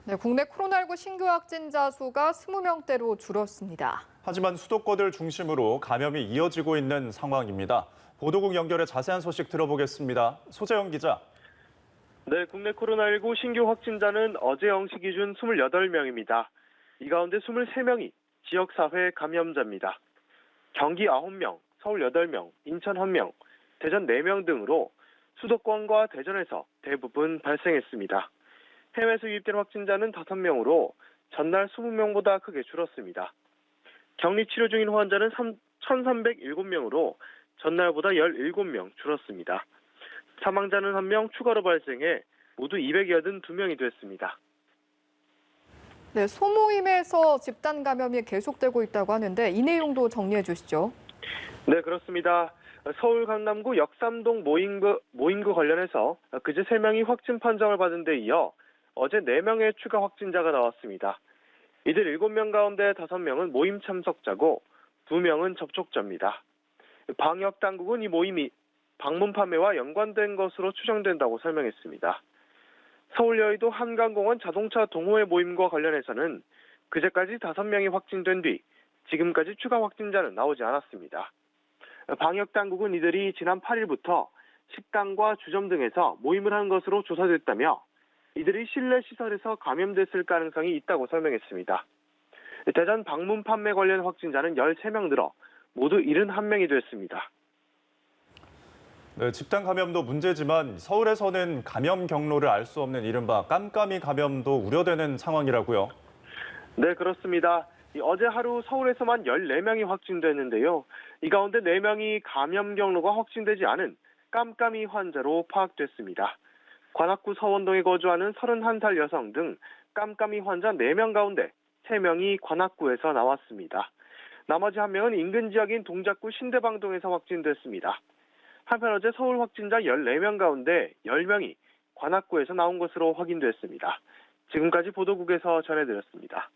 네, 국내 코로나19 신규 확진자 수가 20명대로 줄었습니다. 하지만 수도권을 중심으로 감염이 이어지고 있는 상황입니다. 보도국 연결해 자세한 소식 들어보겠습니다. 소재영 기자. 네, 국내 코로나19 신규 확진자는 어제 0시 기준 28명입니다. 이 가운데 23명이 지역사회 감염자입니다. 경기 9명, 서울 8명, 인천 1명, 대전 4명 등으로 수도권과 대전에서 대부분 발생했습니다. 해외에서 유입된 확진자는 5명으로 전날 20명보다 크게 줄었습니다. 격리 치료 중인 환자는 1,307명으로 전날보다 17명 줄었습니다. 사망자는 1명 추가로 발생해 모두 282명이 됐습니다. 네, 소모임에서 집단 감염이 계속되고 있다고 하는데 이 내용도 정리해 주시죠. 네, 그렇습니다. 서울 강남구 역삼동 모임구 관련해서 그제 3명이 확진 판정을 받은 데 이어 어제 4명의 추가 확진자가 나왔습니다. 이들 7명 가운데 5명은 모임 참석자고 2명은 접촉자입니다. 방역당국은 이 모임이 방문 판매와 연관된 것으로 추정된다고 설명했습니다. 서울 여의도 한강공원 자동차 동호회 모임과 관련해서는 그제까지 5명이 확진된 뒤 지금까지 추가 확진자는 나오지 않았습니다. 방역당국은 이들이 지난 8일부터 식당과 주점 등에서 모임을 한 것으로 조사됐다며 이들이 실내 시설에서 감염됐을 가능성이 있다고 설명했습니다. 대전 방문 판매 관련 확진자는 13명 늘어 모두 71명이 됐습니다. 네, 집단 감염도 문제지만 서울에서는 감염 경로를 알 수 없는 이른바 깜깜이 감염도 우려되는 상황이라고요. 네, 그렇습니다. 어제 하루 서울에서만 14명이 확진됐는데요. 이 가운데 4명이 감염 경로가 확진되지 않은 깜깜이 환자로 파악됐습니다. 관악구 서원동에 거주하는 31살 여성 등 깜깜이 환자 4명 가운데 3명이 관악구에서 나왔습니다. 나머지 1명은 인근 지역인 동작구 신대방동에서 확진됐습니다. 한편 어제 서울 확진자 14명 가운데 10명이 관악구에서 나온 것으로 확인됐습니다. 지금까지 보도국에서 전해드렸습니다.